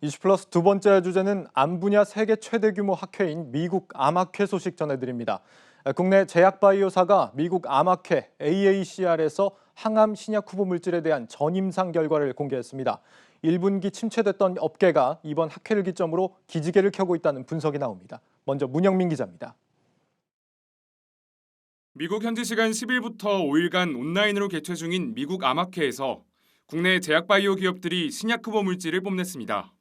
이슈플러스 두 번째 주제는 암 분야 세계 최대 규모 학회인 미국 암학회 소식 전해드립니다. 국내 제약바이오사가 미국 암학회 AACR에서 항암 신약 후보 물질에 대한 전임상 결과를 공개했습니다. 1분기 침체됐던 업계가 이번 학회를 기점으로 기지개를 켜고 있다는 분석이 나옵니다. 먼저 문영민 기자입니다. 미국 현지 시간 10일부터 5일간 온라인으로 개최 중인 미국 암학회에서 국내 제약바이오 기업들이 신약 후보 물질을 뽐냈습니다.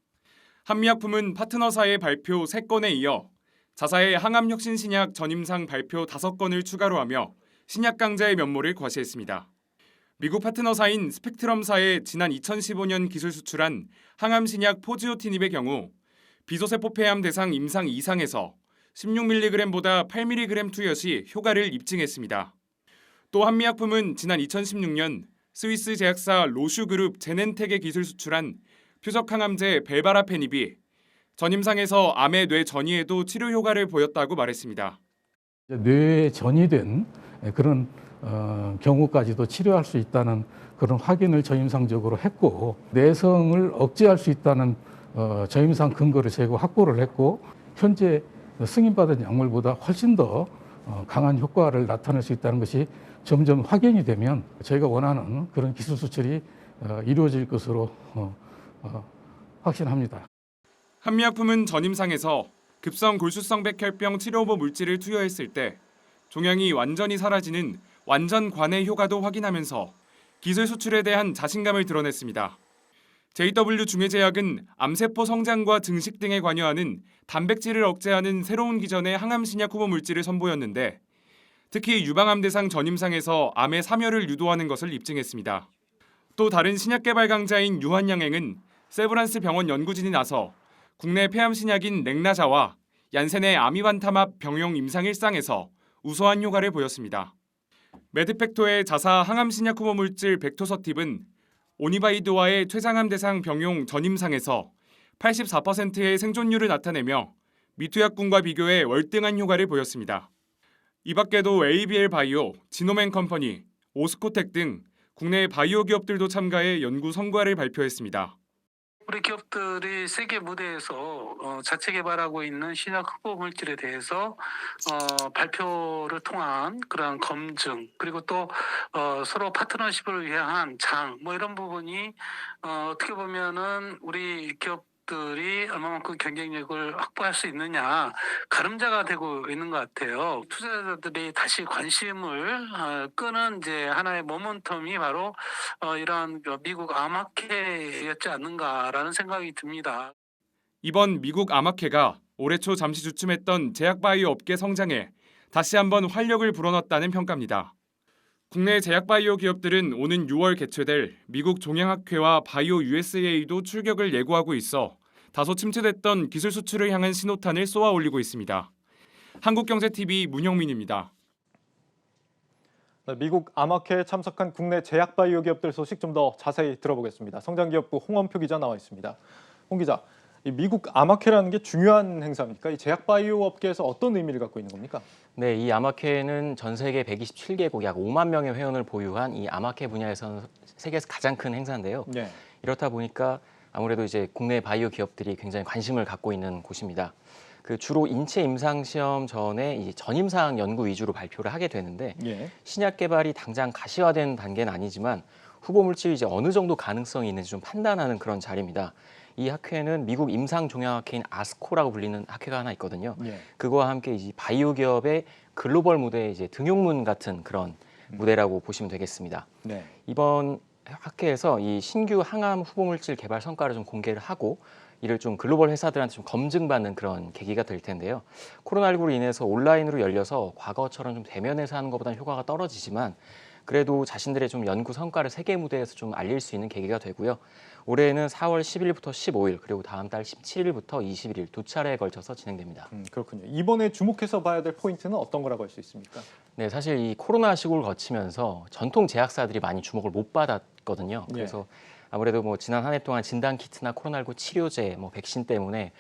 한미약품은 파트너사의 발표 3건에 이어 자사의 항암혁신 신약 전임상 발표 5건을 추가로 하며 신약 강자의 면모를 과시했습니다. 미국 파트너사인 스펙트럼사의 지난 2015년 기술 수출한 항암 신약 포지오티닙의 경우 비소세포 폐암 대상 임상 2상에서 16mg보다 8mg 투여 시 효과를 입증했습니다. 또 한미약품은 지난 2016년 스위스 제약사 로슈그룹 제넨텍의 기술 수출한 표적 항암제 벨바라페닙이 전임상에서 암의 뇌 전이에도 치료 효과를 보였다고 말했습니다. 뇌에 전이된 그런 경우까지도 치료할 수 있다는 그런 확인을 전임상적으로 했고, 내성을 억제할 수 있다는 전임상 근거를 제고 확보를 했고, 현재 승인받은 약물보다 훨씬 더 강한 효과를 나타낼 수 있다는 것이 점점 확인이 되면 저희가 원하는 그런 기술 수출이 이루어질 것으로 확신합니다. 한미약품은 전임상에서 급성 골수성 백혈병 치료 후보 물질을 투여했을 때 종양이 완전히 사라지는 완전 관해 효과도 확인하면서 기술 수출에 대한 자신감을 드러냈습니다. JW 중해제약은 암세포 성장과 증식 등에 관여하는 단백질을 억제하는 새로운 기전의 항암 신약 후보 물질을 선보였는데 특히 유방암 대상 전임상에서 암의 사멸을 유도하는 것을 입증했습니다. 또 다른 신약 개발 강자인 유한양행은 세브란스 병원 연구진이 나서 국내 폐암 신약인 렉나자와 얀센의 아미반타맙 병용 임상 1상에서 우수한 효과를 보였습니다. 메드팩토의 자사 항암 신약 후보 물질 벡토서팁은 오니바이드와의 췌장암 대상 병용 전임상에서 84%의 생존율을 나타내며 미투약군과 비교해 월등한 효과를 보였습니다. 이 밖에도 ABL 바이오, 지노맨 컴퍼니, 오스코텍 등 국내 바이오 기업들도 참가해 연구 성과를 발표했습니다. 우리 기업들이 세계 무대에서 자체 개발하고 있는 신약 후보 물질에 대해서 발표를 통한 그러한 검증, 그리고 또 서로 파트너십을 위한 장, 이런 부분이 어떻게 보면은 우리 기업들이 얼마만큼 경쟁력을 확보할 수 있느냐 가름자가 되고 있는 것 같아요. 투자자들이 다시 관심을 끄는 이제 하나의 모멘텀이 바로 이러한 미국 암학회였지 않는가라는 생각이 듭니다. 이번 미국 암학회가 올해 초 잠시 주춤했던 제약바이오 업계 성장에 다시 한번 활력을 불어넣었다는 평가입니다. 국내 제약바이오 기업들은 오는 6월 개최될 미국 종양학회와 바이오 USA도 출격을 예고하고 있어 다소 침체됐던 기술 수출을 향한 신호탄을 쏘아 올리고 있습니다. 한국경제TV 문영민입니다. 미국 암학회에 참석한 국내 제약바이오 기업들 소식 좀 더 자세히 들어보겠습니다. 성장기업부 홍원표 기자 나와 있습니다. 홍 기자, 이 미국 암학회라는 게 중요한 행사입니까? 이 제약바이오 업계에서 어떤 의미를 갖고 있는 겁니까? 네, 이 암학회는 전 세계 127개국 약 5만 명의 회원을 보유한 이 암학회 분야에서는 세계에서 가장 큰 행사인데요. 네. 이렇다 보니까 아무래도 이제 국내 바이오 기업들이 굉장히 관심을 갖고 있는 곳입니다. 그 주로 인체 임상 시험 전에 이 전임상 연구 위주로 발표를 하게 되는데 예. 신약 개발이 당장 가시화된 단계는 아니지만 후보 물질이 이제 어느 정도 가능성이 있는지 좀 판단하는 그런 자리입니다. 이 학회는 미국 임상 종양학회인 아스코라고 불리는 학회가 하나 있거든요. 예. 그거와 함께 이제 바이오 기업의 글로벌 무대의 이제 등용문 같은 그런 무대라고 보시면 되겠습니다. 네. 이번 학회에서 이 신규 항암 후보 물질 개발 성과를 좀 공개를 하고 이를 좀 글로벌 회사들한테 좀 검증받는 그런 계기가 될 텐데요. 코로나19로 인해서 온라인으로 열려서 과거처럼 좀 대면에서 하는 것보다는 효과가 떨어지지만 그래도 자신들의 좀 연구 성과를 세계 무대에서 좀 알릴 수 있는 계기가 되고요. 올해는 4월 10일부터 15일 그리고 다음 달 17일부터 21일 두 차례에 걸쳐서 진행됩니다. 그렇군요. 이번에 주목해서 봐야 될 포인트는 어떤 거라고 할 수 있습니까? 네, 사실 이 코로나 시국을 거치면서 전통 제약사들이 많이 주목을 못 받았거든요. 그래서 아무래도 뭐 지난 한 해 동안 진단 키트나 코로나19 치료제, 백신 때문에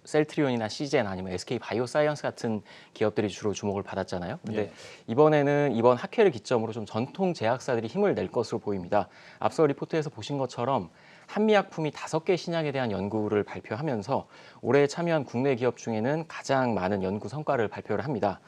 셀트리온이나 시젠 아니면 SK 바이오사이언스 같은 기업들이 주로 주목을 받았잖아요. 근데 이번에는 이번 학회를 기점으로 좀 전통 제약사들이 힘을 낼 것으로 보입니다. 앞서 리포트에서 보신 것처럼 한미약품이 5개 신약에 대한 연구를 발표하면서 올해 참여한 국내 기업 중에는 가장 많은 연구 성과를 발표를 합니다.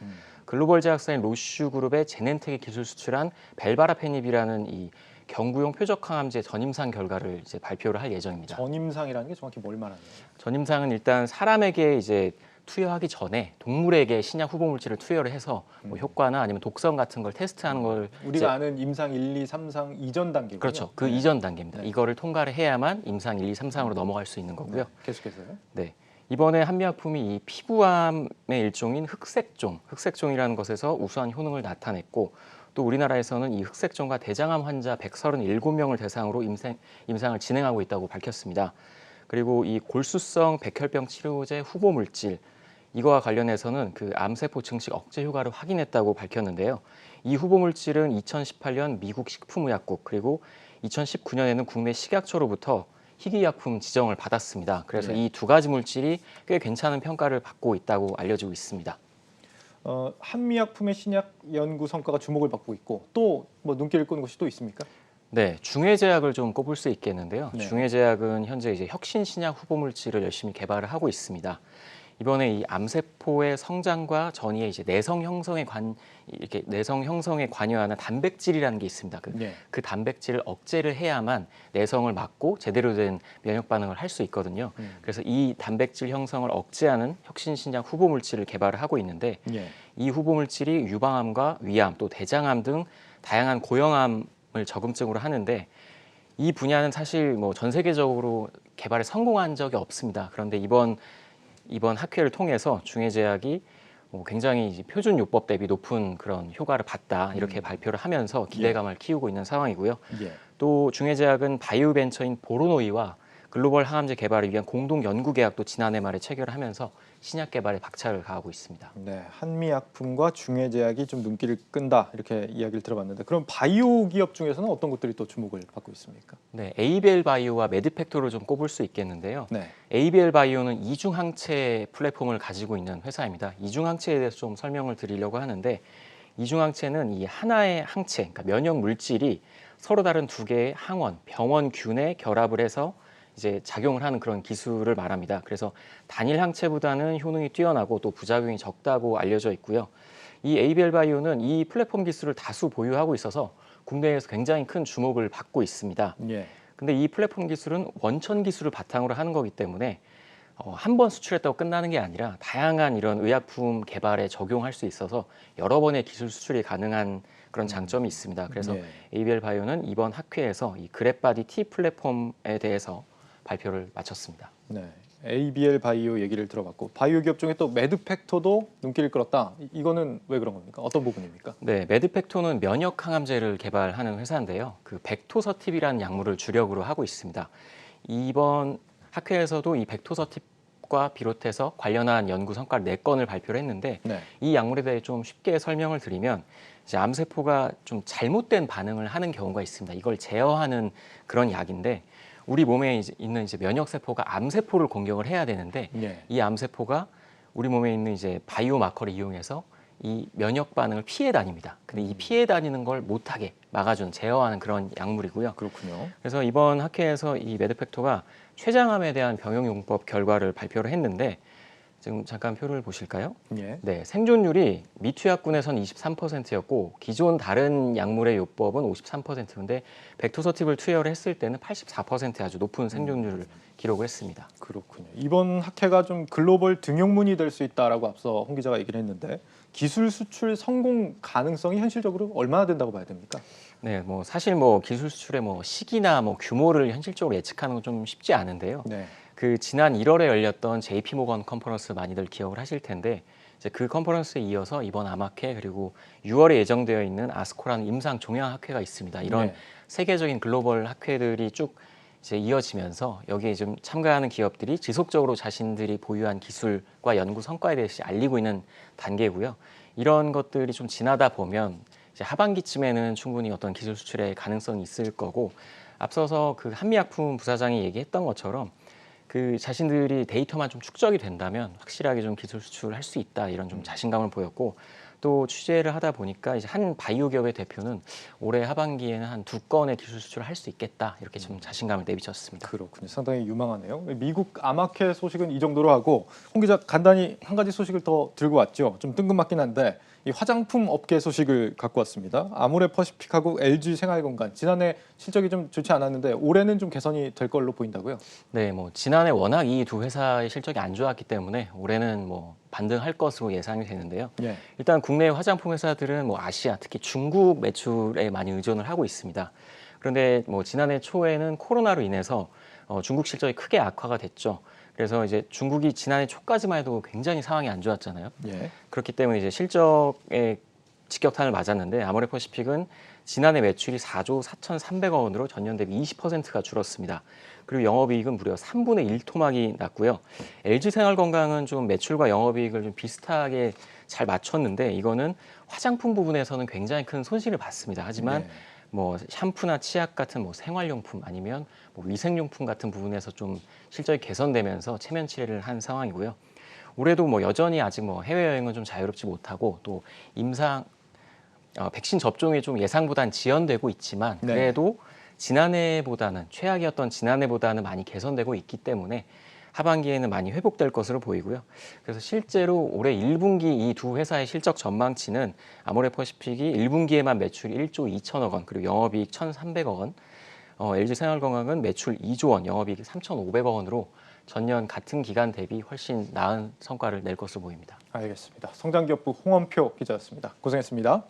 글로벌 제약사인 로슈그룹의 제넨텍이 기술 수출한 벨바라페닙이라는 이 경구용 표적 항암제 전임상 결과를 이제 발표를 할 예정입니다. 전임상이라는 게 정확히 뭘 말하는 거예요? 전임상은 일단 사람에게 이제 투여하기 전에 동물에게 신약 후보 물질을 투여를 해서 뭐 효과나 아니면 독성 같은 걸 테스트하는 걸 우리가 이제 아는 임상 1, 2, 3상 이전 단계군요. 그렇죠. 그 네. 이전 단계입니다. 네. 이거를 통과를 해야만 임상 1, 2, 3상으로 넘어갈 수 있는 거고요. 네, 계속해서요. 네. 이번에 한미약품이 이 피부암의 일종인 흑색종이라는 것에서 우수한 효능을 나타냈고 또 우리나라에서는 이 흑색종과 대장암 환자 137명을 대상으로 임상을 진행하고 있다고 밝혔습니다. 그리고 이 골수성 백혈병 치료제 후보 물질 이거와 관련해서는 그 암세포 증식 억제 효과를 확인했다고 밝혔는데요. 이 후보 물질은 2018년 미국 식품의약국 그리고 2019년에는 국내 식약처로부터 희귀약품 지정을 받았습니다. 그래서 네. 이 두 가지 물질이 꽤 괜찮은 평가를 받고 있다고 알려지고 있습니다. 한미약품의 신약 연구 성과가 주목을 받고 있고 또 뭐 눈길을 끄는 것이 또 있습니까? 네, 중해제약을 좀 꼽을 수 있겠는데요. 네. 중해제약은 현재 이제 혁신 신약 후보 물질을 열심히 개발을 하고 있습니다. 이번에 이 암세포의 성장과 전이의 이제 내성 형성에 관여하는 단백질이라는 게 있습니다. 네. 그 단백질을 억제를 해야만 내성을 막고 제대로 된 면역 반응을 할 수 있거든요. 그래서 이 단백질 형성을 억제하는 혁신 신약 후보 물질을 개발을 하고 있는데 네. 이 후보 물질이 유방암과 위암 또 대장암 등 다양한 고형암을 저금증으로 하는데 이 분야는 사실 뭐 전 세계적으로 개발에 성공한 적이 없습니다. 그런데 이번 학회를 통해서 중해제약이 굉장히 이제 표준 요법 대비 높은 그런 효과를 봤다 이렇게 발표를 하면서 기대감을 키우고 있는 상황이고요. 예. 또 중해제약은 바이오벤처인 보로노이와 글로벌 항암제 개발을 위한 공동 연구 계약도 지난해 말에 체결을 하면서 신약 개발에 박차를 가하고 있습니다. 네, 한미약품과 중해제약이 좀 눈길을 끈다 이렇게 이야기를 들어봤는데 그럼 바이오 기업 중에서는 어떤 것들이 또 주목을 받고 있습니까? 네, ABL 바이오와 메드팩토를 좀 꼽을 수 있겠는데요. 네, ABL 바이오는 이중항체 플랫폼을 가지고 있는 회사입니다. 이중항체에 대해서 좀 설명을 드리려고 하는데 이중항체는 이 하나의 항체, 그러니까 면역 물질이 서로 다른 두 개의 항원, 병원균에 결합을 해서 이제 작용을 하는 그런 기술을 말합니다. 그래서 단일 항체보다는 효능이 뛰어나고 또 부작용이 적다고 알려져 있고요. 이 ABL 바이오는 이 플랫폼 기술을 다수 보유하고 있어서 국내에서 굉장히 큰 주목을 받고 있습니다. 예, 근데 이 플랫폼 기술은 원천 기술을 바탕으로 하는 거기 때문에 한 번 수출했다고 끝나는 게 아니라 다양한 이런 의약품 개발에 적용할 수 있어서 여러 번의 기술 수출이 가능한 그런 장점이 있습니다. 그래서 예. ABL 바이오는 이번 학회에서 이 그랩바디 T 플랫폼에 대해서 발표를 마쳤습니다. 네. ABL 바이오 얘기를 들어봤고 바이오 기업 중에 또 매드팩토도 눈길을 끌었다. 이거는 왜 그런 겁니까? 어떤 부분입니까? 네, 매드팩토는 면역 항암제를 개발하는 회사인데요. 그 벡토서팁이라는 약물을 주력으로 하고 있습니다. 이번 학회에서도 이 벡토서팁과 비롯해서 관련한 연구 성과를 4건을 발표를 했는데 네, 이 약물에 대해 좀 쉽게 설명을 드리면 이제 암세포가 좀 잘못된 반응을 하는 경우가 있습니다. 이걸 제어하는 그런 약인데 우리 몸에 있는 이제 면역 세포가 암세포를 공격을 해야 되는데 예, 이 암세포가 우리 몸에 있는 이제 바이오 마커를 이용해서 이 면역 반응을 피해 다닙니다. 근데 이 피해 다니는 걸 못하게 막아준 제어하는 그런 약물이고요. 그렇군요. 그래서 이번 학회에서 이 매드팩토가 췌장암에 대한 병용용법 결과를 발표를 했는데 지금 잠깐 표를 보실까요? 예, 네, 생존율이 미투약군에선 23%였고 기존 다른 약물의 요법은 53%인데 벡토서팁을 투여를 했을 때는 84% 아주 높은 생존율을 기록을 했습니다. 그렇군요. 이번 학회가 좀 글로벌 등용문이 될 수 있다라고 앞서 홍 기자가 얘기를 했는데 기술 수출 성공 가능성이 현실적으로 얼마나 된다고 봐야 됩니까? 네, 뭐 사실 뭐 기술 수출의 뭐 시기나 뭐 규모를 현실적으로 예측하는 건 좀 쉽지 않은데요. 네, 그 지난 1월에 열렸던 JP 모건 컨퍼런스 많이들 기억을 하실 텐데 이제 그 컨퍼런스에 이어서 이번 암학회 그리고 6월에 예정되어 있는 아스코라는 임상 종양 학회가 있습니다. 이런 네. 세계적인 글로벌 학회들이 쭉 이제 이어지면서 여기에 좀 참가하는 기업들이 지속적으로 자신들이 보유한 기술과 연구 성과에 대해서 알리고 있는 단계고요. 이런 것들이 좀 지나다 보면 이제 하반기쯤에는 충분히 어떤 기술 수출의 가능성이 있을 거고 앞서서 그 한미약품 부사장이 얘기했던 것처럼 그 자신들이 데이터만 좀 축적이 된다면 확실하게 좀 기술 수출을 할 수 있다 이런 좀 자신감을 보였고 또 취재를 하다 보니까 이제 한 바이오 기업의 대표는 올해 하반기에는 한 2건의 기술 수출을 할 수 있겠다 이렇게 좀 자신감을 내비쳤습니다. 그렇군요. 상당히 유망하네요. 미국 아마케 소식은 이 정도로 하고 홍 기자 간단히 한 가지 소식을 더 들고 왔죠. 좀 뜬금맞긴 한데 이 화장품 업계 소식을 갖고 왔습니다. 아모레퍼시픽하고 LG 생활건강 지난해 실적이 좀 좋지 않았는데 올해는 좀 개선이 될 걸로 보인다고요? 네, 뭐 지난해 워낙 이 두 회사의 실적이 안 좋았기 때문에 올해는 뭐 반등할 것으로 예상이 되는데요. 예. 일단 국내 화장품 회사들은 뭐 아시아, 특히 중국 매출에 많이 의존을 하고 있습니다. 그런데 뭐 지난해 초에는 코로나로 인해서 중국 실적이 크게 악화가 됐죠. 그래서 이제 중국이 지난해 초까지만 해도 굉장히 상황이 안 좋았잖아요. 예. 그렇기 때문에 이제 실적에 직격탄을 맞았는데 아모레퍼시픽은 지난해 매출이 4조 4,300억 원으로 전년 대비 20%가 줄었습니다. 그리고 영업이익은 무려 3분의 1 토막이 났고요. LG생활건강은 좀 매출과 영업이익을 좀 비슷하게 잘 맞췄는데 이거는 화장품 부분에서는 굉장히 큰 손실을 봤습니다. 하지만 네. 뭐 샴푸나 치약 같은 뭐 생활용품 아니면 뭐 위생용품 같은 부분에서 좀 실적이 개선되면서 체면치레를 한 상황이고요. 올해도 뭐 여전히 아직 뭐 해외여행은 좀 자유롭지 못하고 또 백신 접종이 좀 예상보다는 지연되고 있지만 네. 그래도 지난해보다는 최악이었던 지난해보다는 많이 개선되고 있기 때문에 하반기에는 많이 회복될 것으로 보이고요. 그래서 실제로 올해 1분기 이 두 회사의 실적 전망치는 아모레퍼시픽이 1분기에만 매출이 1조 2천억 원, 그리고 영업이익 1,300억 원, LG생활건강은 매출 2조 원, 영업이익 3,500억 원으로 전년 같은 기간 대비 훨씬 나은 성과를 낼 것으로 보입니다. 알겠습니다. 성장기업부 홍원표 기자였습니다. 고생했습니다.